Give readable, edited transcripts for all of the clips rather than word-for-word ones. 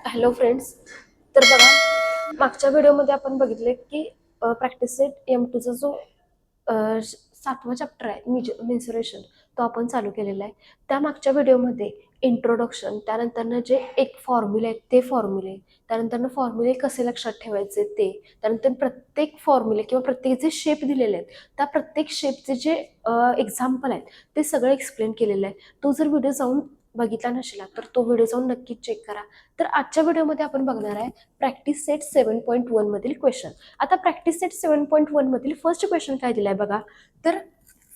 Hello friends. तर बघा, मागच्या व्हिडिओमध्ये आपण बघितले की प्रॅक्टिस सेट M2चा जो 7वा चॅप्टर आहे मेन्सुरेशन, तो आपण चालू केलेला आहे. त्या मागच्या व्हिडिओमध्ये इंट्रोडक्शन, त्यानंतरनं जे एक फॉर्म्युले आहेत ते फॉर्म्युले, त्यानंतरनं फॉर्म्युले कसे लक्षात ठेवायचे ते, त्यानंतर प्रत्येक फॉर्म्युले किंवा प्रत्येक जे शेप दिलेले आहेत त्या प्रत्येक शेपचे जे एक्झाम्पल आहेत ते सगळं एक्सप्लेन केलेलं आहे. तो जर व्हिडिओ जाऊन बघितला नसेल तर तो व्हिडिओ जाऊन नक्कीच चेक करा. तर आजच्या व्हिडिओमध्ये आपण बघणार आहे प्रॅक्टिस सेट 7.1 मधील क्वेश्चन. आता प्रॅक्टिस सेट 7.1 मधील फर्स्ट क्वेश्चन काय दिलाय बघा. तर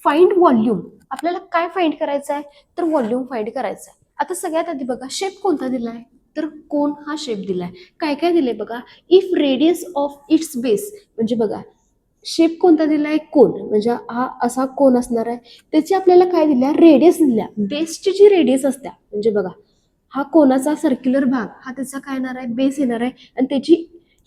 फाइंड व्हॉल्यूम. आपल्याला काय फाइंड करायचं आहे, तर व्हॉल्यूम फाइंड करायचं आहे. आता सगळ्यात आधी बघा शेप कोणता दिलाय, तर कोन हा शेप दिलाय. काय काय दिलंय बघा. If radius of its base, म्हणजे बघा शेप कोणता दिलाय, कोन, म्हणजे हा असा कोन असणार आहे. त्याची आपल्याला काय दिल्या, रेडियस दिल्या. बेसची जी रेडियस असत्या, म्हणजे बघा हा कोनाचा सर्क्युलर भाग, हा त्याचा काय येणार आहे, बेस येणार आहे. आणि त्याची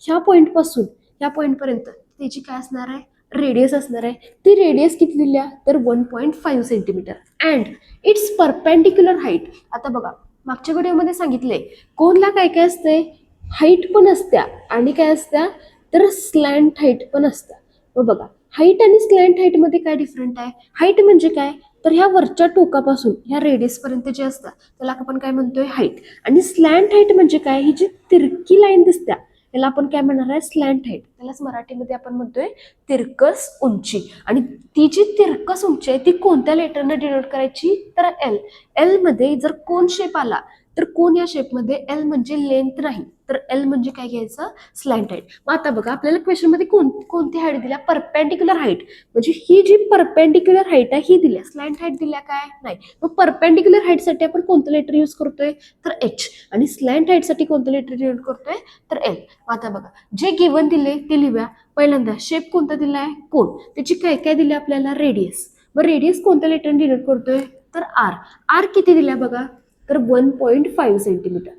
ह्या पॉइंट पासून ह्या पॉइंट पर्यंत त्याची काय असणार आहे, रेडियस असणार आहे. ती रेडियस किती दिल्या, तर 1.5 centimetre. And it's perpendicular height. आता बघा मागच्या व्हिडिओमध्ये सांगितले कोनला काय काय असते, हाईट पण असत्या आणि काय असत्या, तर स्लॅन्ट हाईट पण असत्या. मग बघा हाईट आणि स्लॅन्ट हाईट मध्ये काय डिफरंट आहे. हाईट म्हणजे काय, तर ह्या वरच्या टोकापासून ह्या रेडियस पर्यंत जे असतात त्याला आपण काय म्हणतोय, हाईट. आणि स्लॅन्ट हाईट म्हणजे काय, ही जी तिरकी लाईन दिसत्या त्याला आपण काय म्हणणार आहे, स्लॅन्ट हाईट. त्यालाच मराठीमध्ये आपण म्हणतोय तिरकस उंची. आणि ती जी तिरकस उंची आहे ती कोणत्या लेटरनं डिनोट करायची, तर एल. एल मध्ये जर कोन शेप आला तर कोन या शेपमध्ये एल म्हणजे लेंथ नाही, तर एल म्हणजे काय घ्यायचं, स्लॅन्ट हाईट. मग आता बघा आपल्याला क्वेश्चन मध्ये कोणती हाईट दिल्या, परपेंडिक्युलर हाईट. म्हणजे ही जी परपेंडिक्युलर हाईट आहे ही दिल्या, स्लॅन्ट हाईट दिल्या काय नाही. मग परपेंडिक्युलर हाईट साठी आपण कोणतं लेटर यूज करतोय, तर एच. आणि स्लॅन्ट हाईट साठी कोणतं लेटर यूज करतोय, तर एल. आता बघा जे गिवन दिले ते लिहूया. पहिल्यांदा शेप कोणता दिलाय, कोन. त्याची काय काय दिली आपल्याला, रेडियस. मग रेडियस कोणत्या लेटर डिनोट करतोय, तर आर. आर किती दिल्या बघा, तर 1.5 सेंटीमीटर.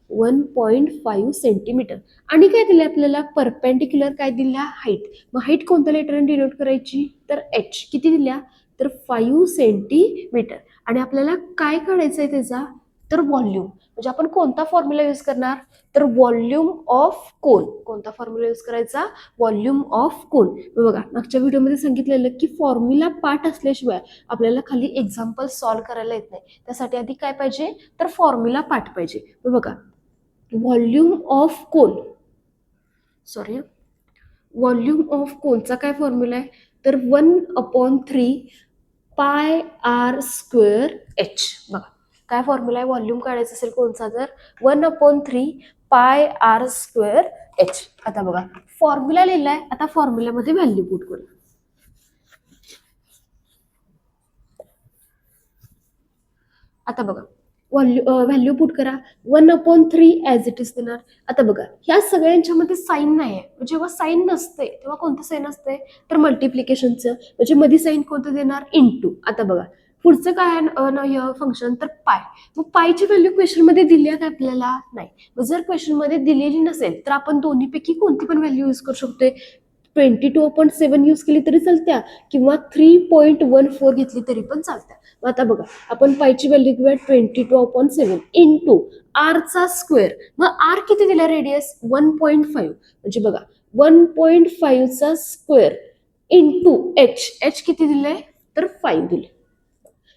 1.5 सेंटीमीटर. आणि काय दिलं आपल्याला, परपेंडिक्युलर काय दिल्या, हाईट. मग हाईट कोणत्या लेटरने डिनोट करायची, तर एच. किती दिल्या, तर 5 सेंटीमीटर. आणि आपल्याला काय काढायचंय त्याचा, तर व्हॉल्यूम. म्हणजे आपण कोणता फॉर्म्युला यूज करणार, तर व्हॉल्यूम ऑफ कोन. कोणता फॉर्म्युला यूज करायचा, व्हॉल्यूम ऑफ कोन. बघा मागच्या व्हिडिओमध्ये सांगितलेलं की फॉर्म्युला पार्ट असल्याशिवाय आपल्याला खाली एक्झाम्पल सॉल्व्ह करायला येत नाही. त्यासाठी आधी काय पाहिजे, तर फॉर्म्युला पार्ट पाहिजे. बघा volume of cone, sorry, volume of कोनचा काय फॉर्म्युला आहे, तर 1/3 पाय आर स्क्वेअर एच. बघा काय फॉर्म्युला आहे, व्हॉल्यूम काढायचा असेल कोणचा, तर 1/3 पाय आर स्क्वेअर एच. आता बघा फॉर्म्युला लिहिलाय, आता फॉर्म्युल्यामध्ये व्हॅल्यू पुट करू. आता बघा व्हॅल्यू पुट करा. 1/3 ऍज इट इज देणार. आता बघा ह्या सगळ्यांच्या मध्ये साईन नाही आहे. जेव्हा साईन नसते तेव्हा कोणतं साईन असते, तर मल्टिप्लिकेशनचं. म्हणजे मध्ये साईन कोणतं देणार, इंटू. आता बघा पुढचं काय फंक्शन, तर पाय. मग पायची व्हॅल्यू क्वेश्चन मध्ये दिली आहे का आपल्याला, नाही. मग जर क्वेश्चन मध्ये दिलेली नसेल तर आपण दोन्हीपैकी कोणती पण व्हॅल्यू यूज करू शकतोय. 22/7 यूज केली तरी चालत्या किंवा 3.14 घेतली तरी पण चालत्या. आता बघा आपण पायची व्हॅल्यू घेऊया 22/7 इंटू आरचा स्क्वेअर. मग आर किती दिला, रेडियस 1.5. म्हणजे बघा 1.5 चा स्क्वेअर इंटू एच. एच किती दिलंय, तर 5 दिले.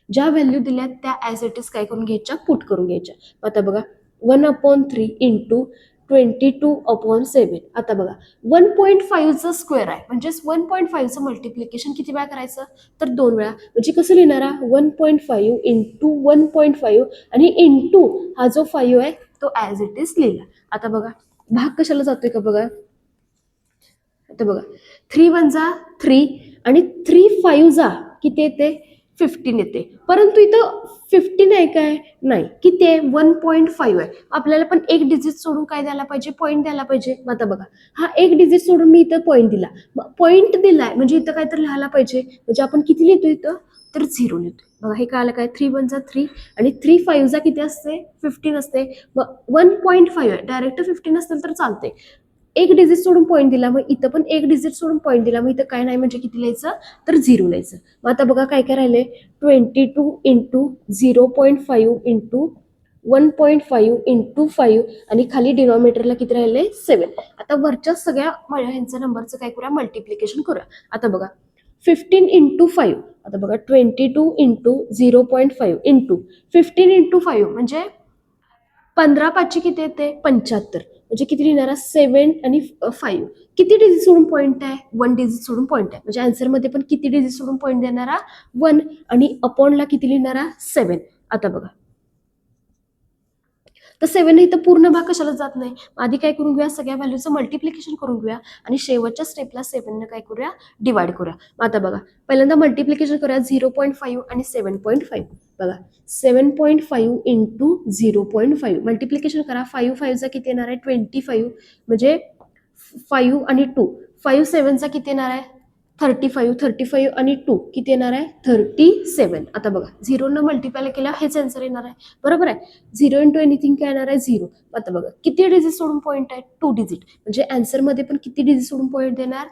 ज्या व्हॅल्यू दिल्या त्या ऍज इट इज काय करून घ्यायच्या, पुट करून घ्यायच्या. आता बघा 1/3 इंटू 22/7. आता बघा 1.5 चा स्क्वेअर आहे, म्हणजे 1.5 चं मल्टिप्लिकेशन किती वेळा करायचं, तर 2 वेळा. म्हणजे कसं लिहिणारा, 1.5 इंटू 1.5 आणि इंटू हा जो 5 आहे तो ऍज इट इज लिहिला. आता बघा भाग कशाला जातोय का बघा. आता बघा 3 1 जा 3 आणि 3 5 जा किती येते, 15 येते. परंतु इथं 15 आहे काय, नाही. किती आहे, 1.5 आहे. आपल्याला पण एक डिजिट सोडून काय द्यायला पाहिजे, पॉईंट द्यायला पाहिजे. आता बघा हा एक डिजिट सोडून मी इथं पॉईंट दिला. पॉईंट दिलाय म्हणजे इथं काय तर लिहायला पाहिजे. म्हणजे आपण किती लिहितो इथं, तर 0 लिहितो. बघा हे काय आलं, काय 3 1 जा 3 आणि 3 5 जा किती असते, 15 असते. मग 1.5 आहे, डायरेक्ट 15 असेल तर चालते. एक डिजिट सोडून पॉईंट दिला, मग इथं पण एक डिजिट सोडून पॉईंट दिला, मग इथं काय नाही म्हणजे किती लिहायचं, तर 0 लिहायचं. मग आता बघा काय काय राहिले, 22 इंटू 0.5 इंटू 1.5 इंटू 5 आणि खाली डिनॉमिनेटरला किती राहिले 7. आता वरच्या सगळ्या ह्यांच्या नंबरचं काय करूया मल्टिप्लिकेशन करूया. आता बघा 15 इंटू 5, आता बघा 22 इंटू 0.5 इंटू 15 इंटू 5 म्हणजे 15 5 किती येते 75. म्हणजे किती लिहिणार 7 आणि 5 किती डिजिट सोडून पॉईंट आहे 1 डिजिट सोडून पॉईंट आहे. म्हणजे आन्सर मध्ये पण किती डिजिट सोडून पॉईंट देणारा 1 आणि अपॉनला किती लिहिणारा 7. आता बघा तर 7 इथं पूर्ण भाग कशाला जात नाही. आधी काय करून घेऊया सगळ्या व्हॅल्यूचं मल्टिप्लिकेशन करून घेऊया आणि शेवटच्या स्टेपला 7 ने काय करूया डिवाइड करूया. आता बघा पहिल्यांदा मल्टिप्लिकेशन करूया 0.5 आणि 7.5. बघा 7.5 इंटू 0.5 मल्टिप्लिकेशन करा. 5 5 किती येणार आहे 25 म्हणजे 5 आणि 2 5 7 किती येणार आहे 35 35 आणि 2 किती येणार आहे 37. आता बघा 0 न मल्टिप्लाय केल्या हेच आन्सर येणार आहे बरोबर आहे. 0 इंटू एनिथिंग काय येणार आहे 0. आता बघा किती डिजिट सोडून पॉईंट आहे 2 डिजिट म्हणजे आन्सर मध्ये पण किती डिजिट सोडून पॉईंट देणार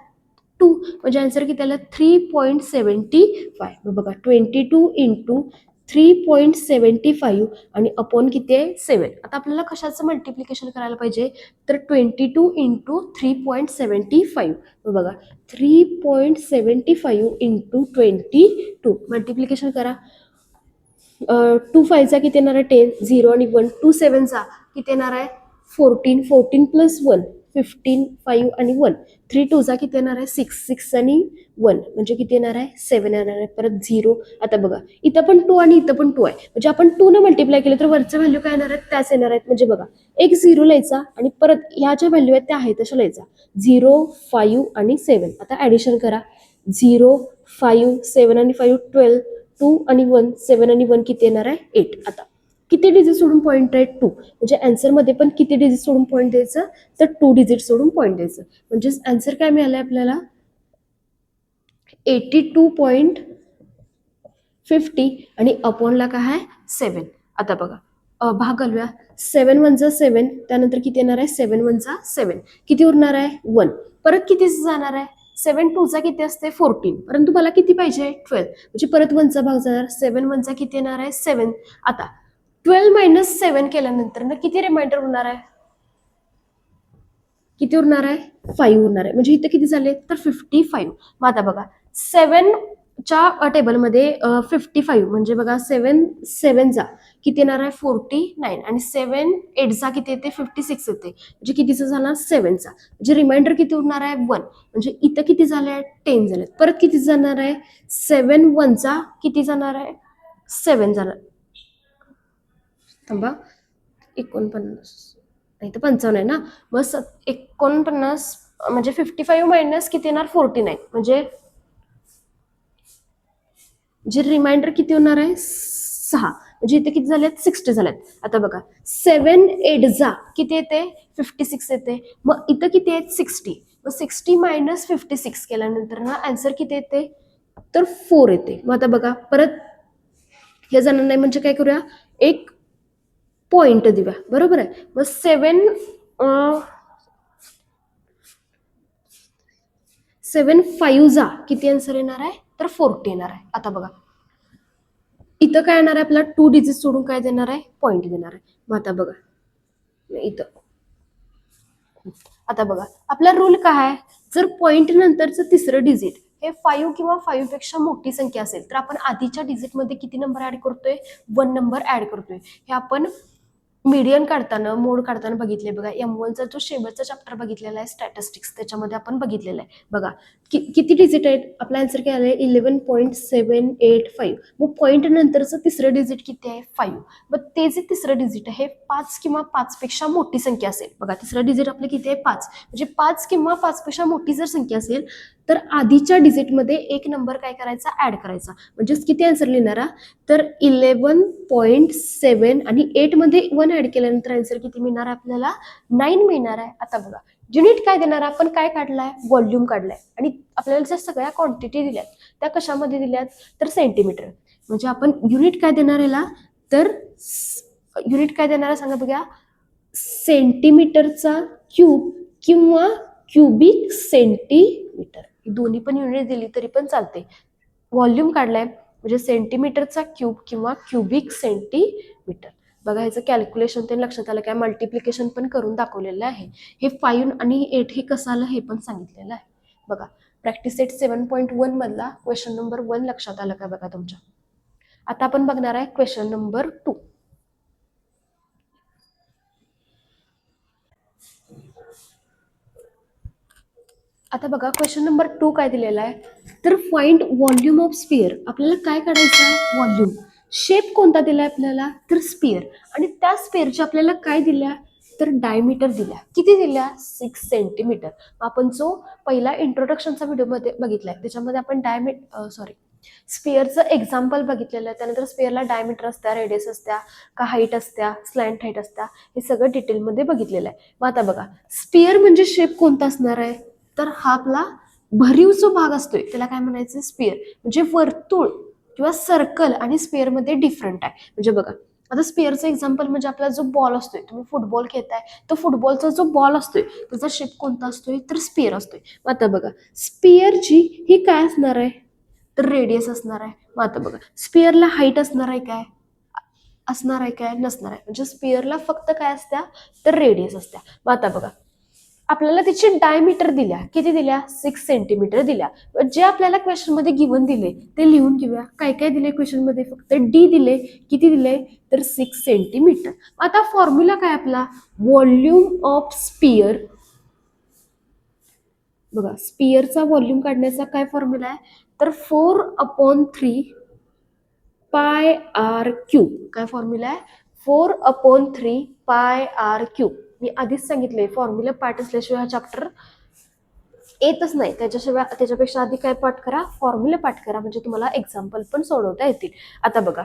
2 म्हणजे आन्सर किती आला 3.75. बघा 22 इंटू 3.75 आणि अपॉन किती आहे 7. आता आपल्याला कशाचं मल्टिप्लिकेशन करायला पाहिजे तर 22 इंटू 3.75. बघा 3.75 इंटू 22 मल्टिप्लिकेशन करा. 2 5 किती येणार आहे 10 0 आणि 1 2 7 किती येणार आहे 14 14 प्लस 1 15 5 आणि 1 3 2 किती येणार आहे 6 6 आणि 1 म्हणजे किती येणार आहे 7 येणार आहे. परत 0. आता बघा इथं पण 2 आणि इथं पण 2 आहे म्हणजे आपण 2 न मल्टिप्लाय केलं तर वरच्या व्हॅल्यू काय येणार आहेत त्याच येणार आहेत. म्हणजे बघा एक 0 लिहायचा आणि परत ह्या ज्या व्हॅल्यू आहेत त्या आहेत तशा लिहायचा 0 5 आणि 7. आता ऍडिशन करा 0 5 7 आणि 5 12 2 आणि 1 7 आणि 1 किती येणार आहे 8. आता किती डिजिट सोडून पॉईंट आहे 2 म्हणजे आन्सर मध्ये पण किती डिजिट सोडून पॉईंट द्यायचं तर 2 डिजिट सोडून पॉईंट द्यायचं. म्हणजे आन्सर काय मिळालंय आपल्याला 82.50 आणि अपॉनला काय आहे 7. आता बघा भाग घालूया 7 1 7 त्यानंतर किती येणार आहे 7 1 7 किती उरणार आहे 1 परत किती जाणार आहे 7 2 किती असते 14 परंतु मला किती पाहिजे 12 म्हणजे परत 1 भाग जाणार 7 1 किती येणार आहे 7. आता 12 मायनस 7 केल्यानंतर ना किती रिमाइंडर उरणार आहे किती उरणार आहे 5 उरणार आहे. म्हणजे इथं किती झाले तर 55. मग आता बघा 7 च्या टेबलमध्ये 55 म्हणजे बघा 7 7 किती येणार आहे 49 आणि 7 8 किती येते 56 येते म्हणजे कितीचं जाणार 7 म्हणजे रिमाइंडर किती उरणार आहे 1 म्हणजे इथं किती झाले आहे 10 झाले. परत किती जाणार आहे 7 1 किती जाणार आहे 7 जाणार. थांबा 49 नाही तर 55 आहे ना मग 49 म्हणजे 55 मायनस किती येणार 49 म्हणजे जे रिमाइंडर किती होणार आहे 6 म्हणजे इथे किती झालेत 60 झालेत. आता बघा 7 8 किती येते 56 येते मग इथं किती आहेत 60 मग 60 मायनस 56 केल्यानंतर ना आन्सर किती येते तर 4 येते. मग आता बघा परत हे जाणार नाही म्हणजे काय करूया एक पॉइंट देऊया बरोबर आहे. मग 7 5 किती आन्सर येणार आहे तर 40 येणार आहे. आता बघा इथं काय येणार आहे आपला 2 डिजिट सोडून काय देणार आहे पॉइंट देणार आहे. मग आता बघा इथं आता बघा आपला रूल काय आहे जर पॉइंट नंतरचं तिसरं डिजिट हे 5 किंवा 5 पेक्षा मोठी संख्या असेल तर आपण आधीच्या डिजिट मध्ये किती नंबर ऍड करतोय 1 नंबर ऍड करतोय. हे आपण मीडियन काढताना मोड काढताना बघितले बघा M1चा जो शेवटचा चॅप्टर बघितलेला आहे स्टॅटिस्टिक्स त्याच्यामध्ये आपण बघितलेलं आहे. बघा किती डिजिट आहेत आपला आन्सर काय आलाय 11.785. मग पॉईंट नंतरचं तिसरं डिजिट किती आहे 5. मग ते जे तिसरं डिजिट आहे 5 किंवा 5 पेक्षा मोठी संख्या असेल बघा तिसरं डिजिट आपलं किती आहे 5 म्हणजे 5 किंवा 5 पेक्षा मोठी जर संख्या असेल तर आधीच्या डिजिटमध्ये एक नंबर काय करायचा ऍड करायचा. म्हणजेच किती आन्सर लिहिणारा तर 11.7 आणि 8 मध्ये 1 ऍड केल्यानंतर आन्सर किती मिळणार आहे आपल्याला 9 मिळणार आहे. आता बघा युनिट काय देणार आपण काय काढलाय व्हॉल्यूम काढलाय आणि आपल्याला ज्या सगळ्या क्वांटिटी दिल्यात त्या कशामध्ये दिल्यात तर सेंटीमीटर. म्हणजे आपण युनिट काय देणार याला तर युनिट काय देणार सांगा बघा सेंटीमीटरचा क्यूब किंवा क्युबिक सेंटीमीटर दोन्ही पण युनिट दिली तरी पण चालते. व्हॉल्यूम काढलाय म्हणजे सेंटीमीटरचा क्यूब किंवा क्युबिक सेंटीमीटर. बघा ह्याचं कॅल्क्युलेशन ते लक्षात आलं काय, मल्टिप्लिकेशन पण करून दाखवलेलं आहे. हे 5 आणि 8 हे कसं आलं हे पण सांगितलेलं आहे. बघा प्रॅक्टिस सेट 7.1 मधला क्वेश्चन नंबर 1 लक्षात आलं का बघा तुमच्या. आता आपण बघणार आहे क्वेश्चन नंबर 2. आता बघा क्वेश्चन नंबर 2 काय दिलेला आहे, तर फाइंड व्हॉल्यूम ऑफ स्पियर. आपल्याला काय काढायचं आहे, व्हॉल्यूम. शेप कोणता दिलाय आपल्याला, तर स्पियर. आणि त्या स्पियरच्या आपल्याला काय दिल्या, तर डायमीटर दिल्या. किती दिल्या, 6 सेंटीमीटर. आपण जो पहिला इंट्रोडक्शनचा व्हिडिओमध्ये बघितलाय त्याच्यामध्ये आपण स्पियरचं एक्झाम्पल बघितलेलं आहे. त्यानंतर स्पियरला डायमीटर असत्या, रेडियस असत्या, का हाईट असत्या, स्लॅन्ट हाईट असत्या, हे सगळं डिटेलमध्ये बघितलेलं आहे. मग आता बघा स्पियर म्हणजे शेप कोणता असणार आहे, तर हा आपला भरीव जो भाग असतोय त्याला काय म्हणायचं, स्पियर. म्हणजे वर्तुळ किंवा सर्कल आणि स्पियर मध्ये डिफरंट आहे. म्हणजे बघा आता स्पियरचं एक्झाम्पल म्हणजे आपला जो बॉल असतोय, तुम्ही फुटबॉल खेळताय तो फुटबॉलचा जो बॉल असतोय त्याचा शेप कोणता असतोय, तर स्पियर असतोय. मग आता बघा स्पियरची ही काय असणार आहे, तर रेडियस असणार आहे. मग आता बघा स्पियरला हाईट असणार आहे काय, नसणार आहे. म्हणजे स्पियरला फक्त काय असत्या, तर रेडियस असत्या. मग आता बघा आपल्याला त्याची डायमीटर दिल्या, किती दिल्या, 6 सेंटीमीटर दिल्या. जे आपल्याला क्वेश्चन मध्ये गिवन दिले ते लिहून घेऊया. काय काय दिले क्वेश्चन मध्ये, फक्त डी दिले, किती दिले, तर 6 सेंटीमीटर. आता फॉर्म्युला काय आपला, व्हॉल्यूम ऑफ स्पियर. बघा स्पियरचा व्हॉल्यूम काढण्याचा काय फॉर्म्युला आहे, तर 4/3 पाय आर क्यूब. काय फॉर्म्युला आहे, 4/3 पाय आर क्यूब. मी आधीच सांगितले फॉर्म्युला पाठ असल्याशिवाय हा चॅप्टर येतच नाही. त्याच्यापेक्षा आधी काय पाठ करा, फॉर्म्युला पाठ करा, म्हणजे तुम्हाला एक्झाम्पल पण सोडवता येतील. आता बघा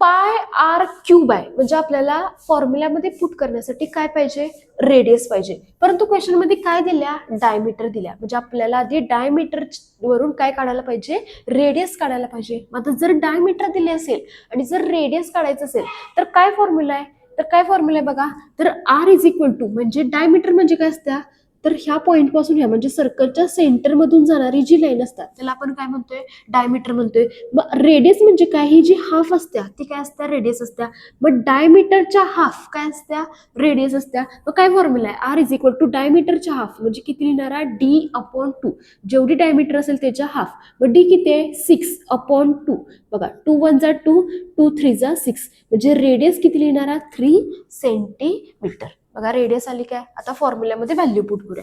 पाय आर क्यूब आहे, म्हणजे आपल्याला फॉर्म्युल्यामध्ये पुट करण्यासाठी काय पाहिजे, रेडियस पाहिजे. परंतु क्वेश्चन मध्ये काय दिल्या, डायमीटर दिल्या. म्हणजे आपल्याला आधी डायमीटर वरून काय काढायला पाहिजे, रेडियस काढायला पाहिजे. आता जर डायमीटर दिले असेल आणि जर रेडियस काढायचं असेल तर काय फॉर्म्युला आहे, बघा, तर आर इज इक्वल टू, म्हणजे डायमीटर म्हणजे काय असत्या, तर ह्या पॉईंट पासून ह्या म्हणजे सर्कलच्या सेंटर मधून जाणारी जी लाईन असतात त्याला आपण काय म्हणतोय, डायमीटर म्हणतोय. मग रेडियस म्हणजे काय, ही जी हाफ असत्या ती काय असत्या, रेडियस असत्या. मग डायमीटरच्या हाफ काय असत्या, रेडियस असत्या. मग काय फॉर्म्युला आहे, आर इज इक्वल टू डायमीटरच्या हाफ म्हणजे किती लिहिणार आहे, D/2. जेवढी डायमीटर असेल त्याच्या हाफ. मग डी किती आहे, 6/2. बघा 2 1 जा 2, 2 3 जा 6, म्हणजे रेडियस किती लिहिणार आहे, 3 सेंटीमीटर. बघा रेडियस आली काय. आता फॉर्म्युल्यामध्ये व्हॅल्यू पुट करूया.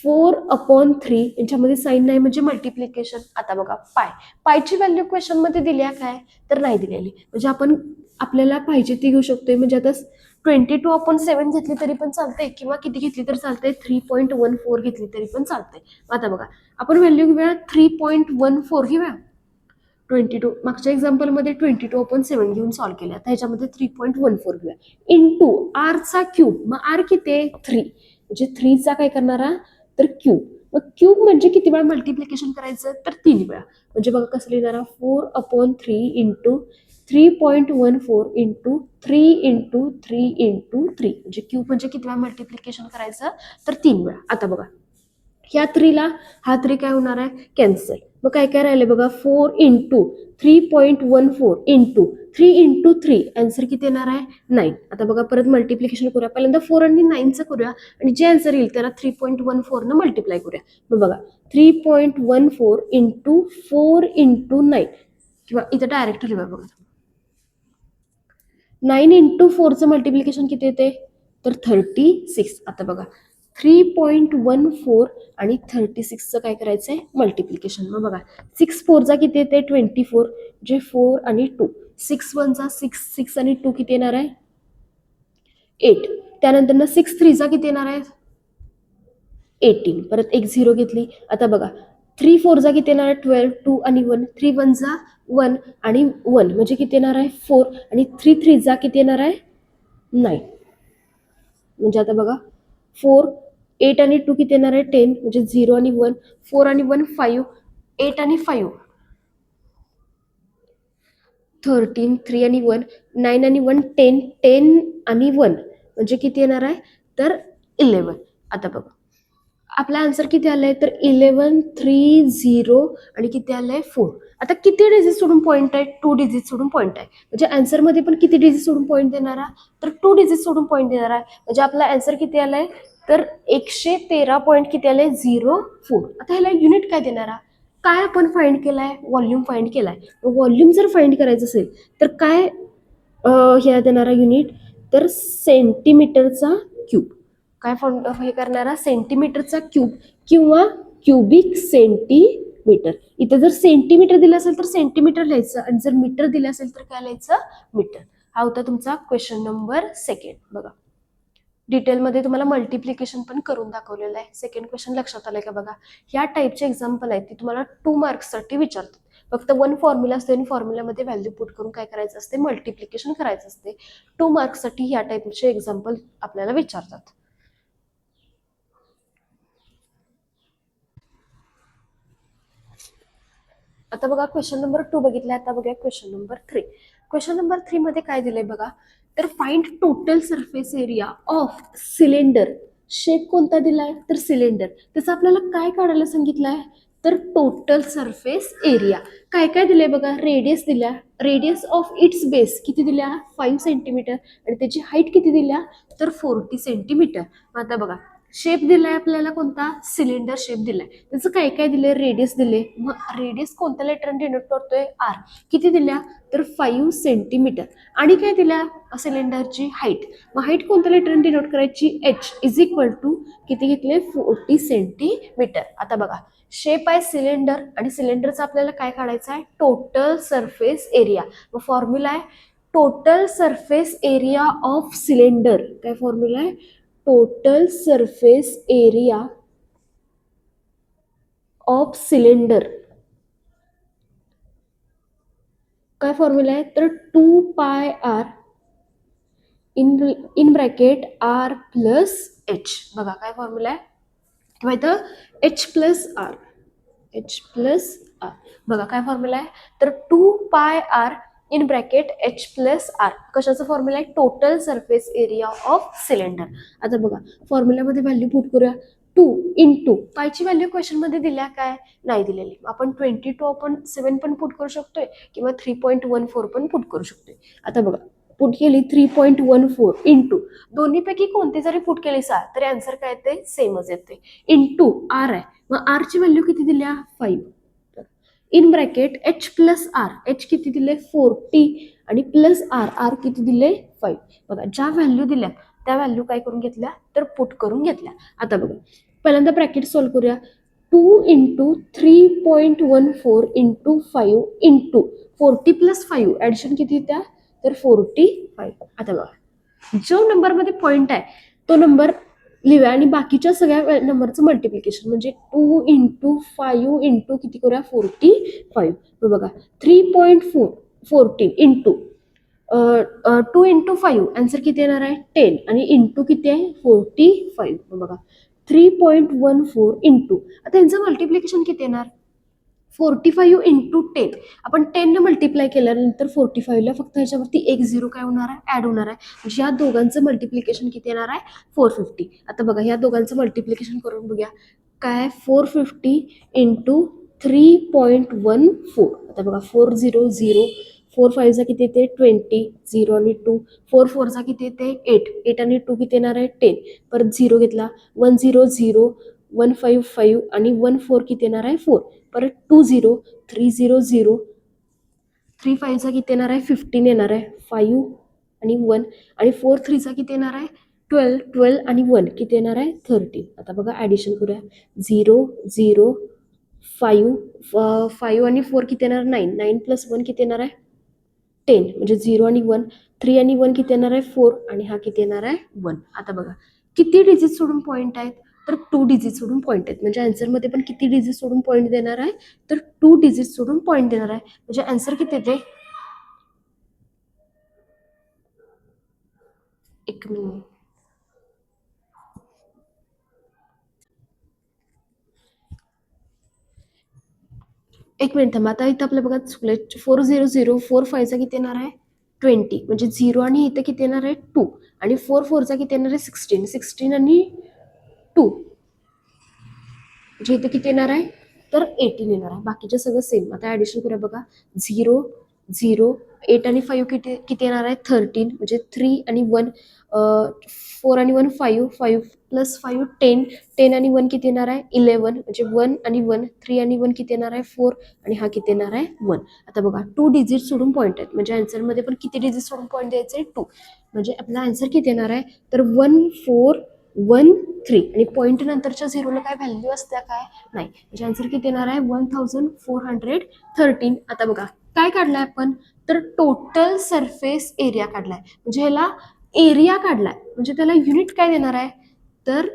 4/3 यांच्यामध्ये साइन नाही म्हणजे मल्टिप्लिकेशन. आता बघा पायची व्हॅल्यू क्वेश्चन मध्ये दिल्या काय, तर नाही दिलेली. म्हणजे आपण आपल्याला पाहिजे ती घेऊ शकतोय. म्हणजे आता 22/7 घेतली तरी पण चालते, किंवा किती घेतली तर चालते, 3.14 घेतली तरी पण चालते. आता बघा आपण व्हॅल्यू घेऊया 3.14 घेऊया. 22 मागच्या एक्झाम्पलमध्ये 22/7 घेऊन सॉल्व्ह केल्या. आता ह्याच्यामध्ये 3.14 घेऊया इंटू आरचा क्यूब. मग आर किती आहे, 3, म्हणजे 3चा काय करणारा, तर क्यूब. मग क्यूब म्हणजे किती वेळा मल्टिप्लिकेशन करायचं, तर 3 वेळा. म्हणजे बघा कसं लिहिणारा, 4/3 इंटू 3.14 इंटू 3 इंटू 3 इंटू 3, म्हणजे क्यूब म्हणजे किती वेळा मल्टिप्लिकेशन करायचं, तर 3 वेळा. आता बघा ह्या 3ला हा 3 काय होणार आहे, कॅन्सल. मग काय काय राहिले बघा, 4 इंटू 3.14 इंटू 3 इंटू 3, आन्सर किती येणार आहे, 9. आता बघा परत मल्टिप्लिकेशन करूया. पहिल्यांदा 4 आणि 9चं करूया आणि जे आन्सर येईल त्याला 3.14 न मल्टिप्लाय करूया. मग बघा 3.14 इंटू 4 इंटू 9, किंवा इथं डायरेक्ट लिहूया. बघा 9 इंटू 4चं मल्टिप्लिकेशन किती येते, तर 36. आता बघा 3.14 आणि 36चं काय करायचंय, मल्टिप्लिकेशन. मग बघा 6 4 किती येते, 24, जे 4 आणि 2, 6 1 6, 6 आणि 2 किती येणार आहे, 8. त्यानंतर ना 6 3 किती येणार आहे, 18. परत एक 0 घेतली. आता बघा 3 4 किती येणार आहे, 12, 2 आणि 1, 3 1 1 आणि 1 म्हणजे किती येणार आहे, 4, आणि 3 3 किती येणार आहे, 9. म्हणजे आता बघा 4 8 आणि 2 किती येणार आहे, 10, म्हणजे 0 आणि 1, 4 आणि 1 5, 8 आणि 5 13, 3 आणि 1 9 आणि 1 10, 10 आणि 1 म्हणजे किती येणार आहे, तर 11. आता बघा आपला आन्सर किती आलाय तर 1130 आणि किती आलंय 4. आता किती डिजिट सोडून पॉईंट आहे 2 डिजिट सोडून पॉईंट आहे म्हणजे आन्सर मध्ये पण किती डिजिट सोडून पॉईंट देणार तर 2 डिजिट सोडून पॉईंट देणार आहे म्हणजे आपला आन्सर किती आलाय तर 113 पॉईंट किती आलाय 04. आता ह्याला युनिट काय देणार काय आपण फाइंड केलाय व्हॉल्यूम फाइंड केलाय व्हॉल्यूम जर फाइंड करायचं असेल तर काय हे देणारा युनिट तर सेंटीमीटरचा क्यूब काय हे करणारा सेंटीमीटरचा क्यूब किंवा क्युबिक सेंटीमीटर. इथे जर सेंटीमीटर दिलं असेल तर सेंटीमीटर लिहायचं आणि जर मीटर दिलं असेल तर काय लिहायचं मीटर. हा होता तुमचा क्वेश्चन नंबर 2. बघा डिटेलमध्ये तुम्हाला मल्टिप्लिकेशन पण करून दाखवलेलं आहे. सेकंड क्वेश्चन लक्षात आलंय का बघा. ह्या टाईपचे एक्झाम्पल आहेत ती तुम्हाला 2 मार्क्ससाठी विचारतात. फक्त 1 फॉर्म्युला असते आणि फॉर्म्युल्यामध्ये व्हॅल्यू पुट करून काय करायचं असते मल्टिप्लिकेशन करायचं असते. 2 मार्क्ससाठी ह्या टाईपचे एक्झाम्पल आपल्याला विचारतात. आता बघा क्वेश्चन नंबर 2 बघितलाय. आता बघा क्वेश्चन नंबर 3. क्वेश्चन नंबर 3 मध्ये काय दिलंय बघा तर find total surface area of cylinder. Shape कोणता दिलाय तर सिलेंडर. त्याचं आपल्याला काय काढायला सांगितलंय तर टोटल सरफेस एरिया. काय काय दिलंय बघा रेडियस दिल्या रेडियस ऑफ इट्स बेस किती दिल्या 5 सेंटीमीटर आणि त्याची हाईट किती दिल्या तर 40 सेंटीमीटर. आता बघा शेप दिलाय आपल्याला कोणता सिलेंडर शेप दिलाय त्याचं काय काय दिलंय रेडियस दिले मग रेडियस कोणत्या लेटरने डिनोट करतोय आर किती दिल्या तर 5 सेंटीमीटर आणि काय दिल्या सिलेंडरची हाईट मग हाईट कोणत्या लेटरने डिनोट करायची एच इज इक्वल टू किती घेतले 40 सेंटीमीटर. आता बघा शेप आहे सिलेंडर आणि सिलेंडरचा आपल्याला काय काढायचं आहे टोटल सरफेस एरिया. मग फॉर्म्युला आहे total surface area of cylinder. काय फॉर्म्युला आहे total surface area of cylinder. काय फॉर्म्युला आहे तर 2 pi r in bracket r plus h. बघा काय फॉर्म्युला आहे किंवा इथं एच प्लस आर बघा काय फॉर्म्युला आहे तर 2 pi r in bracket h plus r. कशाचा फॉर्म्युला आहे total surface area of cylinder. आता बघा फॉर्म्युल्यामध्ये व्हॅल्यू पुट करूया 2 इंटू पायची व्हॅल्यू क्वेश्चन मध्ये दिल्या काय नाही दिलेली. आपण 22 आपण 7 पण पुट करू शकतोय किंवा 3.14 पण पुट करू शकतोय. आता बघा पुट केली 3.14 इंटू दोन्हीपैकी कोणते जरी पुट केली तरी आन्सर काय येते सेमच येते इंटू आर आहे. मग आर ची व्हॅल्यू किती दिल्या 5 in bracket h plus r h किती दिले 40 आणि प्लस आर आर किती दिले 5. बघा ज्या व्हॅल्यू दिल्या त्या व्हॅल्यू काय करून घेतल्या तर पुट करून घेतल्या. आता बघा पहिल्यांदा ब्रॅकेट सॉल्व्ह करूया 2 into 3.14 into 5 into 40 plus 5 addition किती त्या तर 45. आता बघा जो नंबर मध्ये पॉइंट आहे तो नंबर लिहूया आणि बाकीच्या सगळ्या नंबरचं मल्टिप्लिकेशन म्हणजे 2 इंटू 5 इंटू किती करूया 45. बघा 3.14 इंटू 2 इंटू 5 आन्सर किती येणार आहे 10 आणि इंटू किती आहे 45. बघा 3.14 इंटू आता यांचं मल्टिप्लिकेशन किती येणार 45 इंटू 10. आपण 10 ने मल्टिप्लाय केल्यानंतर 45 ला फक्त ह्याच्यावरती एक झिरो काय होणार आहे ऍड होणार आहे म्हणजे या दोघांचं मल्टिप्लिकेशन किती येणार आहे 450. आता बघा या दोघांचं मल्टिप्लिकेशन करून बघूया काय 450 इंटू 3.14. आता बघा 400 4 5 चा किती येते 20 0 आणि 2 4 4 चा किती येते 8 8 आणि 2 किती येणार आहे 10 परत 0 घेतला 1 0 0 1 5 5 आणि 1 4 किती येणार आहे 4 परत 2 0 3 0 0 3 5 चा किती येणार आहे 15 येणार आहे 5 आणि 1 आणि 4 3 चा किती येणार आहे 12 12 आणि 1 किती येणार आहे 13. आता बघा ऍडिशन करूया 0 0 5 5 आणि 4 किती येणार 9 9 प्लस 1 किती येणार आहे 10 म्हणजे 0 आणि 1 3 आणि 1 किती येणार आहे 4 आणि हा किती येणार आहे 1. आता बघा किती डिजिट सोडून पॉईंट आहेत तर 2 डिजिट सोडून पॉईंट आहेत म्हणजे आन्सर मध्ये पण किती डिजिट सोडून पॉईंट देणार आहे तर 2 डिजिट सोडून पॉईंट देणार आहे म्हणजे आन्सर किती येते एक मिनिट थांबा. आता इथं आपल्या बघा चुकले 400 4 5 चा किती येणार आहे 20 म्हणजे 0 आणि इथं किती येणार आहे 2 आणि 4 4 चा किती येणार आहे 16 16 आणि 2 म्हणजे इथे किती येणार आहे तर 18 येणार आहे. बाकीचे सगळं सेम. आता ऍडिशन करूया बघा. 0 0 8 आणि 5 किती किती येणार आहे 13 म्हणजे 3 आणि 1 4 आणि 1 5 5 प्लस 5 10 10 आणि 1 किती येणार आहे 11 म्हणजे 1 आणि 1 3 आणि 1 किती येणार आहे 4 आणि हा किती येणार आहे 1. आता बघा 2 डिजिट सोडून पॉईंट आहेत म्हणजे आन्सर मध्ये पण किती डिजिट सोडून पॉईंट द्यायचे 2 म्हणजे आपला आन्सर किती येणार आहे तर 1413 आणि पॉईंट नंतरच्या झिरोला काय व्हॅल्यू असत्या काय नाही म्हणजे आन्सर किती येणार आहे 1413. आता बघा काय काढलाय आपण तर टोटल सरफेस एरिया काढलाय म्हणजे ह्याला एरिया काढलाय म्हणजे त्याला युनिट काय देणार आहे तर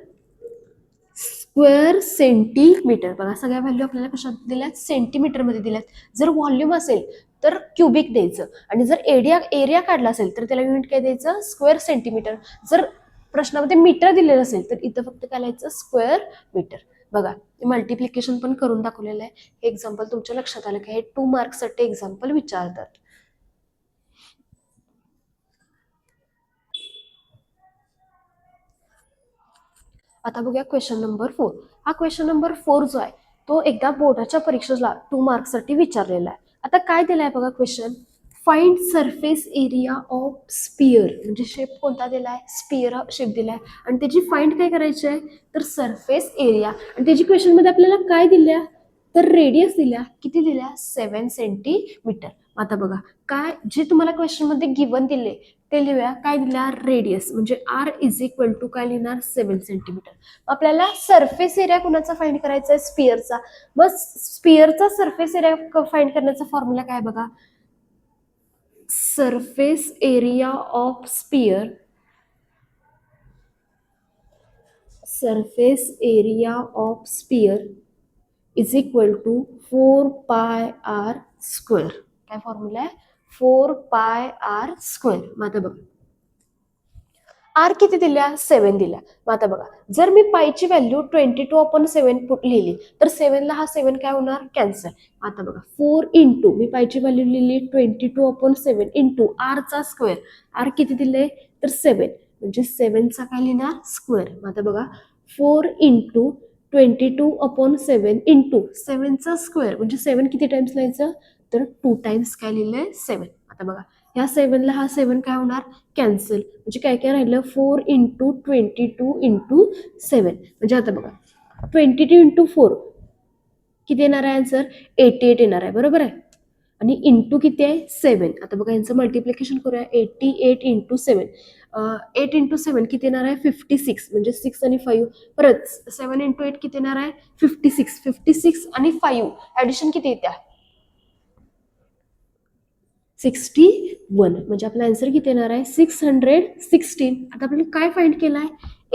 स्क्वेअर सेंटीमीटर. बघा सगळ्या व्हॅल्यू आपल्याला कशात दिल्यात सेंटीमीटर मध्ये दिल्यात. जर व्हॉल्यूम असेल तर क्युबिक द्यायचं आणि जर एरिया काढला असेल तर त्याला युनिट काय द्यायचं स्क्वेअर सेंटीमीटर. जर प्रश्नामध्ये मीटर दिलेलं असेल तर इथं फक्त काय लिहायचं स्क्वेअर मीटर. बघा मल्टिप्लिकेशन पण करून दाखवलेलं आहे. हे एक्झाम्पल तुमच्या लक्षात आलं की हे 2 मार्क्ससाठी एक्झाम्पल विचारतात. आता बघूया क्वेश्चन नंबर 4. हा क्वेश्चन नंबर 4 जो आहे तो एकदा बोर्डाच्या परीक्षेला 2 मार्क्ससाठी विचारलेला आहे. आता काय दिलाय बघा question find surface area of sphere म्हणजे शेप कोणता दिलाय स्पियर शेप दिलाय आणि त्याची फाइंड काय करायची आहे तर सरफेस एरिया आणि त्याची क्वेश्चन मध्ये आपल्याला काय दिल्या तर रेडियस दिल्या किती दिल्या 7 सेंटीमीटर. आता बघा काय जे तुम्हाला क्वेश्चन मध्ये गिवन दिले ते लिहूया काय दिल्या रेडियस म्हणजे आर इज इक्वल टू काय लिहिणार 7 सेंटीमीटर. आपल्याला सरफेस एरिया कुणाचा फाइंड करायचा आहे स्पियरचा. मग स्पियरचा सरफेस एरिया फाइंड करण्याचा फॉर्म्युला काय बघा surface area of sphere is equal to 4 pi R square. काय फॉर्म्युला आहे 4 पाय आर स्क्वेअर. मग आता बघा आर किती दिल्या 7 दिल्या. मग आता बघा जर मी पायची व्हॅल्यू 22/7 लिहिली तर 7 ला हा 7 काय होणार कॅन्सल. आता बघा 4 इंटू मी पायची व्हॅल्यू लिहिली 22/7 इंटू आर चा स्क्वेअर. आर किती दिले तर 7 म्हणजे 7 चा काय लिहिणार स्क्वेअर. मग आता बघा 4 इंटू 22/7 इंटू 7 चा स्क्वेअर म्हणजे 7 किती टाइम्स लिहायचं तर 2 टाइम्स काय लिहिलंय 7. आता बघा ह्या 7 ला हा 7 काय होणार कॅन्सल म्हणजे काय काय राहिलं 4 इंटू 22 इंटू 7 म्हणजे आता बघा 22 इंटू 4 किती येणार आहे आन्सर 88 येणार आहे बरोबर आहे आणि इंटू किती आहे 7. आता बघा यांचं मल्टिप्लिकेशन करूया 88 इंटू 7 8 इंटू 7 किती येणार आहे 56 म्हणजे 6 आणि 5 परत 7 इंटू 8 किती येणार आहे 56 आणि 5 ऍडिशन किती येत्या 61 म्हणजे आपला आन्सर किती येणार आहे 616. आता आपण काय फाइंड केलाय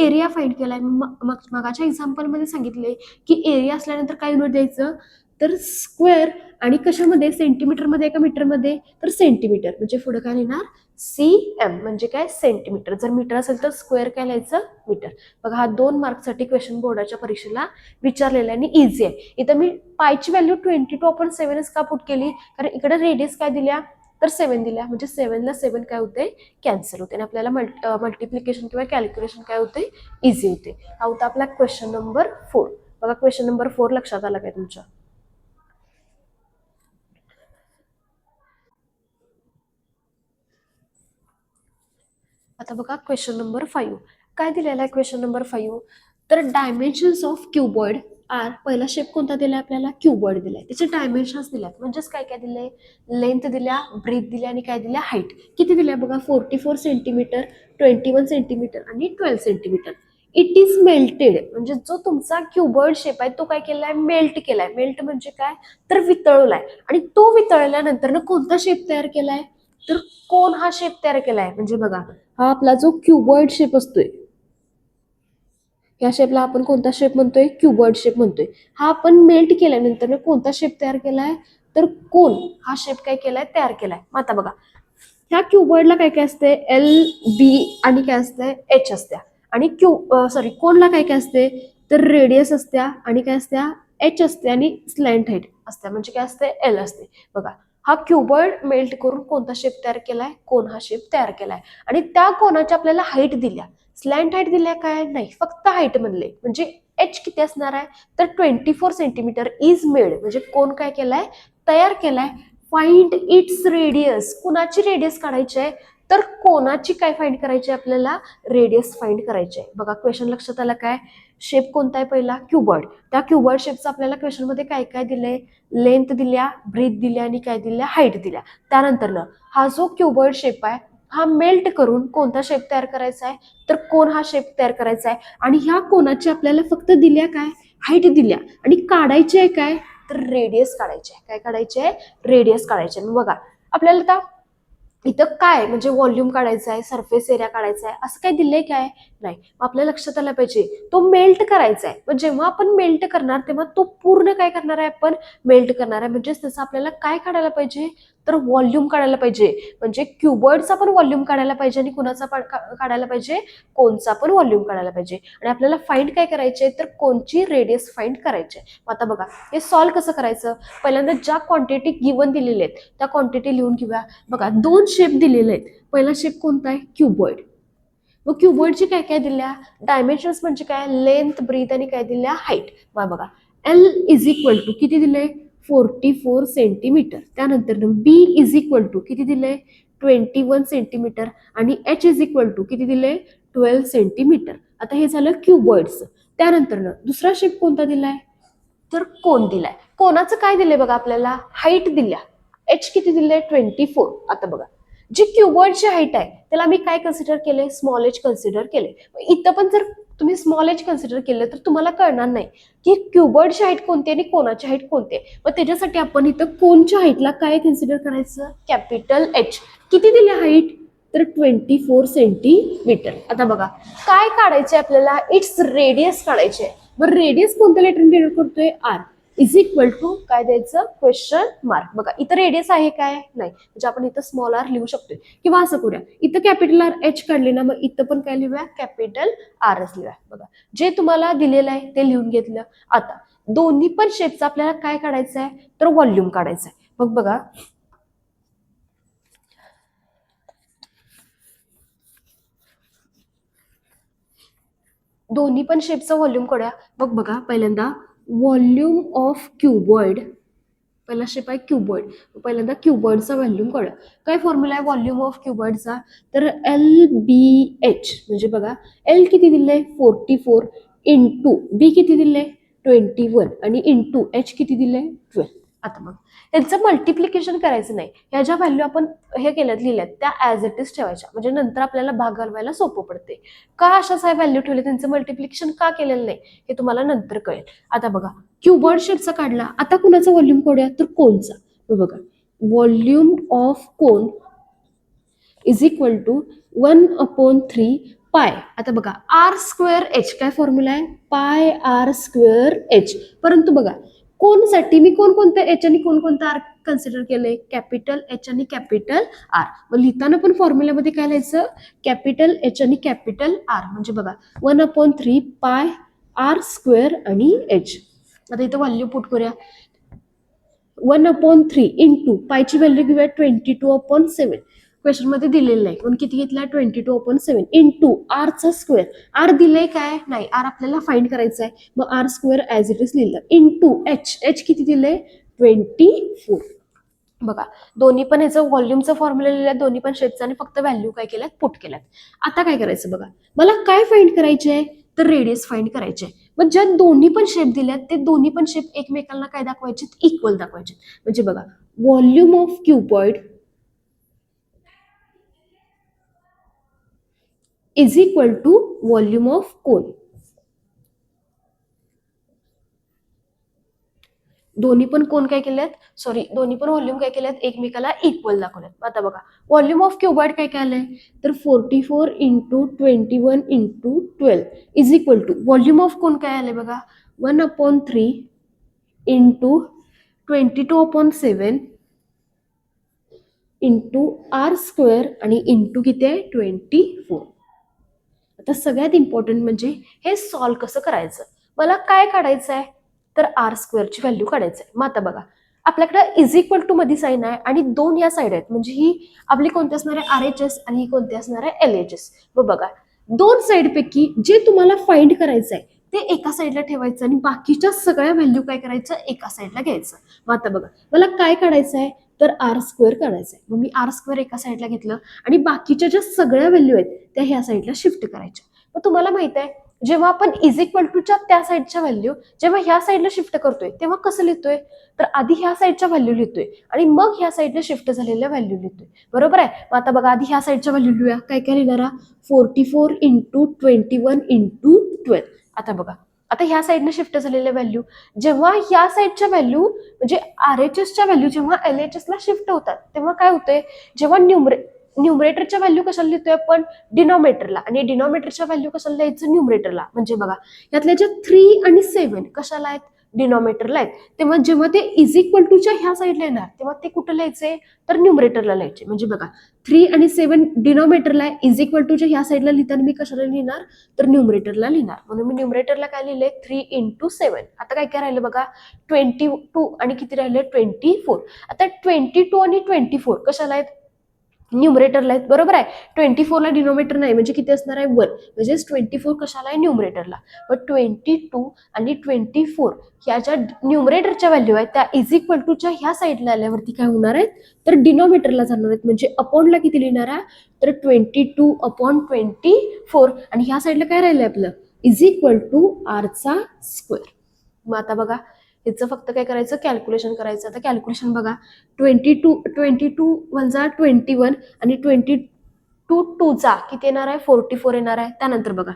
एरिया फाइंड केलाय. मगाच्या एक्झाम्पल मध्ये सांगितले की एरिया असल्यानंतर काय युनिट द्यायचं तर स्क्वेअर आणि कशामध्ये सेंटीमीटर मध्ये का मीटर मध्ये तर सेंटीमीटर म्हणजे पुढे काय लिहिणार CM म्हणजे काय सेंटीमीटर. जर मीटर असेल तर स्क्वेअर काय लिहायचं मीटर. बघा हा 2 मार्क्ससाठी क्वेश्चन बोर्डाच्या परीक्षेला विचारलेला आणि इझी आहे. इथं मी पायची व्हॅल्यू 22/7 का पुट केली कारण इकडे रेडियस काय दिल्या तर 7 दिल्या म्हणजे 7 ला 7 काय होते कॅन्सल होते आणि आपल्याला मल्टिप्लिकेशन किंवा कॅल्क्युलेशन काय होते इझी होते. हा होता आपला क्वेश्चन नंबर 4. बघा क्वेश्चन नंबर 4 लक्षात आला काय तुमच्या. आता बघा क्वेश्चन नंबर 5 काय दिलेला आहे क्वेश्चन नंबर 5 तर डायमेन्शन्स ऑफ क्युबॉइड आर. पहिला शेप कोणता दिलाय आपल्याला क्युबॉइड दिलाय त्याचे डायमेन्शन्स दिल्यात म्हणजेच काय काय दिले लेंथ दिल्या ब्रेथ दिल्या आणि काय दिल्या हाईट किती दिल्या बघा 44 सेंटीमीटर 21 सेंटीमीटर आणि 12 सेंटीमीटर. इट इज मेल्टेड म्हणजे जो तुमचा क्युबॉइड शेप आहे तो काय केलाय मेल्ट केलाय. मेल्ट म्हणजे काय तर वितळलाय आणि तो वितळल्यानंतर ना कोणता शेप तयार केलाय तर कोण हा शेप तयार केलाय म्हणजे बघा हा आपला जो क्युबॉइड शेप असतोय या शेपला आपण कोणता शेप म्हणतोय क्युबॉइड शेप म्हणतोय. हा आपण मेल्ट केल्यानंतर कोणता शेप तयार केलाय तर कोन हा शेप काय केलाय तयार केलाय. मग आता बघा ह्या क्युबॉइडला काय काय असते LB आणि काय असते H असत्या आणि कोनला काय काय असते तर रेडियस असत्या आणि काय असत्या H असते आणि स्लॅन्ट हाईट असत्या म्हणजे काय असते L असते. बघा हा क्युबॉइड मेल्ट करून कोणता शेप तयार केलाय कोन हा शेप तयार केलाय आणि त्या कोनाच्या आपल्याला हाईट दिल्या स्लॅन्ट हाईट दिल्या काय नाही फक्त हाईट म्हणले म्हणजे एच किती असणार आहे तर 24 सेंटीमीटर इज मेड, म्हणजे कोण काय केलाय, तयार केलाय. फाइंड इट्स रेडियस, कुणाची रेडियस काढायची आहे तर कोणाची काय फाइंड करायची आहे, आपल्याला रेडियस फाइंड करायची आहे. बघा क्वेश्चन लक्षात आला काय, शेप कोणता आहे पहिला, क्युबॉइड. त्या क्युबॉइड शेपचं आपल्याला क्वेश्चन मध्ये काय काय दिलंय, लेंथ दिल्या, ब्रीथ दिल्या आणि काय दिल्या, हाईट दिल्या. त्यानंतर हा जो क्युबॉइड शेप आहे हा मेल्ट करून कोणता शेप तयार करायचा आहे तर कोण हा शेप तयार करायचा आहे. आणि ह्या कोणाची आपल्याला फक्त दिल्या काय, हाईट दिल्या, आणि काढायची आहे काय तर रेडियस काढायची आहे. काय काढायची आहे, रेडियस काढायची आहे. बघा आपल्याला आता इथं काय म्हणजे व्हॉल्यूम काढायचा आहे, सरफेस एरिया काढायचा आहे, असं काय दिलंय काय नाही. आपल्या लक्षात आलं पाहिजे तो मेल्ट करायचा आहे. मग जेव्हा आपण मेल्ट करणार तेव्हा तो पूर्ण काय करणार आहे, आपण मेल्ट करणार आहे. म्हणजेच त्याचं आपल्याला काय काढायला पाहिजे तर व्हॉल्यूम काढायला पाहिजे. म्हणजे क्युबॉइडचा पण व्हॉल्यूम काढायला पाहिजे आणि कुणाचा काढायला पाहिजे, कोणचा पण व्हॉल्यूम काढायला पाहिजे. आणि आपल्याला फाइंड काय करायचे तर कोणची रेडियस फाइंड करायची. आता बघा हे सॉल्व्ह कसं करायचं, पहिल्यांदा ज्या क्वांटिटी गिवन दिलेल्या आहेत त्या क्वांटिटी लिहून घेऊया. बघा दोन शेप दिलेले आहेत. पहिला शेप कोणता आहे, क्युबॉइड. मग क्युबॉइडची काय काय दिल्या, डायमेन्शन्स म्हणजे काय, लेंथ, ब्रीथ आणि काय दिल्या, हाईट. मग बघा एल इज इक्वल टू किती दिले, 44 सेंटीमीटर. त्यानंतर बी इज इक्वल टू किती दिले, 21 सेंटीमीटर. आणि एच इज इक्वल टू किती दिले, 12 सेंटीमीटर. आता हे झालं क्युबॉइडचं. त्यानंतर दुसरा शेप कोणता दिलाय तर कोन दिलाय. कोणाचं काय दिलंय बघा, आपल्याला हाईट दिल्या, एच किती दिले, 24. आता बघा जी क्युबॉइडची हाईट आहे त्याला मी काय कन्सिडर केले, स्मॉल एच कन्सिडर केले. इथं पण जर तुम्ही स्मॉल एच कन्सिडर केलं तर तुम्हाला कळणार नाही की क्युबॉइडची हाईट कोणती आणि कोणाची हाईट कोणती आहे. मग त्याच्यासाठी आपण इथं कोणच्या हाईटला काय कन्सिडर करायचं, कॅपिटल एच. किती दिले हाईट तर 24 सेंटीमीटर. आता बघा काय काढायचे आपल्याला, इट्स रेडियस काढायचे आहे. मग रेडियस कोणत्या लेटरने डिनोट करतोय, आर इज इक्वल टू काय द्यायचं, क्वेश्चन मार्क. बघा इथं रेडियस आहे काय नाही, म्हणजे आपण इथं स्मॉल आर लिहू शकतोय. किंवा असं करूया, इथं कॅपिटल आर एच काढले ना, मग इथं पण काय लिहूया, कॅपिटल आरच लिहूया. बघा जे तुम्हाला दिलेलं आहे ते लिहून घेतलं. आता दोन्ही पण शेपचा आपल्याला काय काढायचं आहे तर व्हॉल्यूम काढायचं आहे. मग बघा दोन्ही पण शेपचं व्हॉल्यूम काढूया. मग बघा पहिल्यांदा व्हॉल्यूम ऑफ क्युबॉइड, पहिला शेप आहे क्युबॉइड. पहिल्यांदा क्युबॉइडचा व्हॉल्यूम काढूया. काय फॉर्म्युला आहे व्हॉल्यूम ऑफ क्युबॉइडचा तर एल बी एच. म्हणजे बघा एल किती दिले 44 इंटू बी किती दिले 21 आणि इंटू एच किती दिले 12. आता मग त्यांचं मल्टिप्लिकेशन करायचं नाही, ह्या ज्या व्हॅल्यू आपण हे केल्यात लिहिल्यात त्या ऍज इट इज ठेवायच्या, म्हणजे नंतर आपल्याला भाग घालवायला सोपं पडते. का अशाच व्हॅल्यू ठेवले, त्यांचं मल्टिप्लिकेशन का केलेलं नाही हे तुम्हाला नंतर कळेल. आता बघा क्युबॉइड शेपचा काढला, आता कुणाचा व्हॉल्यूम काढूया तर कोनचा. बघा volume of cone is equal to 1/3 pi. आता बघा आर स्क्वेअर एच, काय फॉर्म्युला आहे, पाय आर स्क्वेअर एच. परंतु बघा कोणसाठी मी कोणकोणत्या एच आणि कोणकोणतं आर कन्सिडर केलंय, कॅपिटल एच आणि कॅपिटल आर. मग लिहिताना पण फॉर्म्युल्यामध्ये काय लिहायचं, कॅपिटल एच आणि कॅपिटल आर. म्हणजे बघा 1/3 पाय आर स्क्वेअर आणि एच. आता इथं व्हॅल्यू पुट करूया, 1/3 इंटू पायची व्हॅल्यू घेऊया 22/7. क्वेश्चन मध्ये दिलेलं आहे म्हणून किती घेतला 22/7 इंटू आर चा स्क्वेअर. आर दिलंय काय नाही, आर आपल्याला फाइंड करायचं आहे. मग r square as it is लिहिलं इंटू एच, एच किती दिलंय 24. बघा दोन्ही पण ह्याचं व्हॉल्यूमचं फॉर्म्युला लिहिलं, दोन्ही पण शेपचं, आणि फक्त व्हॅल्यू काय केल्यात पुट केल्यात. आता काय करायचं बघा, मला काय फाइंड करायचे आहे तर रेडियस फाइंड करायचे आहे. मग ज्या दोन्ही पण शेप दिल्यात ते दोन्ही पण शेप एकमेकांना काय दाखवायचे, इक्वल दाखवायचे. म्हणजे बघा volume of cuboid is equal to volume of cone. दोन्ही पण कोण काय केल्यात, सॉरी दोन्ही पण व्हॉल्यूम काय केल्यात एकमेकाला इक्वल दाखवल्यात. आता बघा व्हॉल्यूम ऑफ क्युबॉइड काय काय आलंय तर 44 into 21 into 12 is equal to volume of cone काय आलंय बघा 1/3 इंटू 22/7 इंटू आर स्क्वेअर आणि इंटू किती आहे 24. आता सगळ्यात इम्पॉर्टंट म्हणजे हे सॉल्व्ह कसं करायचं. मला काय काढायचं आहे तर आर स्क्वेअरची व्हॅल्यू काढायचं आहे. मग आता बघा आपल्याकडे इज इक्वल टू मध्ये साईन आहे आणि दोन या साईड आहेत, म्हणजे ही आपली कोणती असणार आहे आर एच एस आणि ही कोणती असणार आहे एल एच एस. मग बघा दोन साईड पैकी जे तुम्हाला फाइंड करायचं आहे ते एका साईडला ठेवायचं आणि बाकीच्या सगळ्या व्हॅल्यू काय करायचं, एका साईडला घ्यायचं. मग आता बघा मला काय काढायचं आहे, तर आर स्क्वेअर काढायचं आहे. मग मी आर स्क्वेअर एका साईडला घेतलं आणि बाकीच्या ज्या सगळ्या व्हॅल्यू आहेत त्या ह्या साईडला शिफ्ट करायच्या. मग तुम्हाला माहित आहे जेव्हा आपण इज इक्वल टूच्या त्या साईडच्या व्हॅल्यू जेव्हा ह्या साईडला शिफ्ट करतोय तेव्हा कसं लिहितोय, तर आधी ह्या साईडच्या व्हॅल्यू लिहितोय आणि मग ह्या साईडला शिफ्ट झालेल्या व्हॅल्यू लिहितोय. बरोबर आहे. मग आता बघा आधी ह्या साईडच्या व्हॅल्यू लिहूया. काय काय लिहिणारा, 44 इंटू 21 इंटू 12. आता बघा आता ह्या साईडने शिफ्ट झालेल्या व्हॅल्यू जेव्हा ह्या साईडच्या व्हॅल्यू म्हणजे आरएचएसच्या व्हॅल्यू जेव्हा एलएचएसला शिफ्ट होतात तेव्हा काय होतंय, जेव्हा न्यूमरेटरच्या व्हॅल्यू कशाला लिहितोय आपण, डिनॉमिनेटरला, आणि डिनॉमिनेटरच्या व्हॅल्यू कशाला लिहायचं, न्यूमरेटरला. म्हणजे बघा यातल्या ज्या 3 आणि 7 कशाला आहेत, डिनॉमिनेटरला आहेत. तेव्हा जेव्हा ते इज इक्वल टूच्या ह्या साईडला येणार तेव्हा ते कुठं लिहायचे, तर न्यूमरेटरला लिहायचे. म्हणजे बघा 3 आणि 7 डिनॉमिनेटरला आहे, इज इक्वल टूच्या ह्या साईडला लिहिताना मी कशाला लिहिणार, तर न्यूमरेटरला लिहिणार. म्हणून मी न्यूमरेटरला काय लिहिले, 3 इंटू 7. आता काय काय राहिलं बघा, 22 आणि किती राहिले, 24. आता 22 आणि 24 कशाला आहेत, न्यूमरेटरला आहेत. बरोबर आहे. 24ला डिनोमिनेटर नाही म्हणजे किती असणार आहे, 1. म्हणजेच 24 कशाला आहे, न्यूमरेटरला. मग 22 आणि 24 ह्या ज्या न्यूमरेटरच्या व्हॅल्यू आहेत त्या इज इक्वल टूच्या ह्या साईडला आल्यावरती काय होणार आहेत, तर डिनोमिनेटरला जाणार आहेत. म्हणजे अपॉनला किती लिहिणार आहे, तर 22 अपॉन 24 आणि ह्या साईडला काय राहिलं आपलं, इज इक्वल टू आरचा स्क्वेअर. मग आता बघा याचं फक्त काय करायचं, कॅल्क्युलेशन करायचं. आता कॅल्क्युलेशन बघा, 22 वजा 21 आणि 22 टूचा किती येणार आहे, 44 येणार आहे. त्यानंतर बघा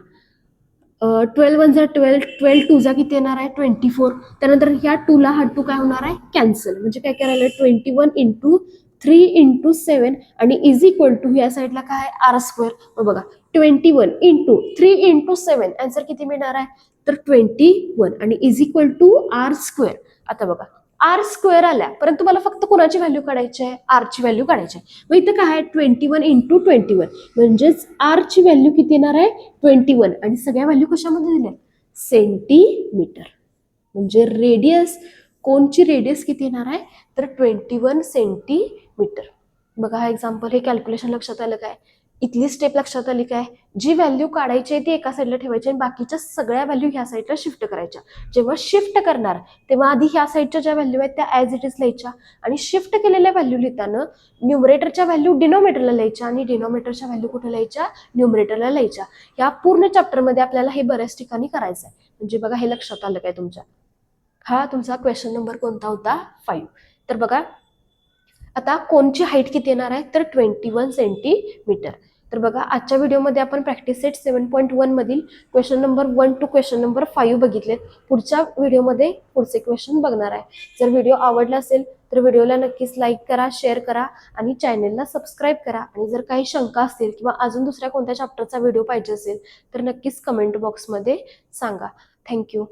12 वजा 12 टूचा किती येणार आहे, 24. त्यानंतर ह्या 2ला हा 2 काय होणार आहे, कॅन्सल. म्हणजे काय करायला, 21 इंटू 3 इंटू 7 आणि इज इक्वल टू या साईडला काय, आर स्क्वेअर. मग बघा 21 इंटू 3 इंटू 7 आन्सर किती मिळणार आहे, तर 21 आणि is equal to r square. आता बघा आर स्क्वेअर आल्या परंतु मला फक्त कोणाची व्हॅल्यू काढायची आहे, आरची व्हॅल्यू काढायची आहे. मग इथं काय आहे, 21 इंटू 21 म्हणजेच आरची व्हॅल्यू किती येणार आहे, 21. आणि सगळ्या व्हॅल्यू कशामध्ये दिल्या, सेंटीमीटर. म्हणजे रेडियस, कोणची रेडियस किती येणार आहे, तर 21 सेंटीमीटर. बघा हा एक्झाम्पल, हे कॅल्क्युलेशन लक्षात आलं काय, इथली स्टेप लक्षात आली काय, जी व्हॅल्यू काढायची आहे ती एका साईडला ठेवायची आणि बाकीच्या सगळ्या व्हॅल्यू ह्या साईडला शिफ्ट करायच्या. जेव्हा शिफ्ट करणार तेव्हा आधी ह्या साईडच्या ज्या व्हॅल्यू आहेत त्या ॲज इट इज लिहायच्या आणि शिफ्ट केलेल्या व्हॅल्यू लिहिताना न्यूमरेटरच्या व्हॅल्यू डिनोमिनेटरला लिहायच्या आणि डिनोमिनेटरच्या व्हॅल्यू कुठे लिहायच्या, न्यूमरेटरला लिहायच्या. या पूर्ण चॅप्टरमध्ये आपल्याला हे बऱ्याच ठिकाणी करायचं आहे. म्हणजे बघा हे लक्षात आलं काय तुमच्या. हा तुमचा क्वेश्चन नंबर कोणता होता, 5. तर बघा आता कोणची हाईट किती येणार आहे, तर 21 सेंटीमीटर. तर बघा आजच्या व्हिडिओमध्ये आपण प्रॅक्टिस सेट 7.1 मधील question number 1 to question number 5 बघितलेत. पुढच्या व्हिडिओमध्ये पुढचे क्वेश्चन बघणार आहे. जर व्हिडिओ आवडला असेल तर व्हिडिओला नक्कीच लाईक करा, शेअर करा आणि चॅनेलला सबस्क्राईब करा. आणि जर काही शंका असतील किंवा अजून दुसऱ्या कोणत्या चॅप्टरचा व्हिडिओ पाहिजे असेल तर नक्कीच कमेंट बॉक्समध्ये सांगा. थँक्यू.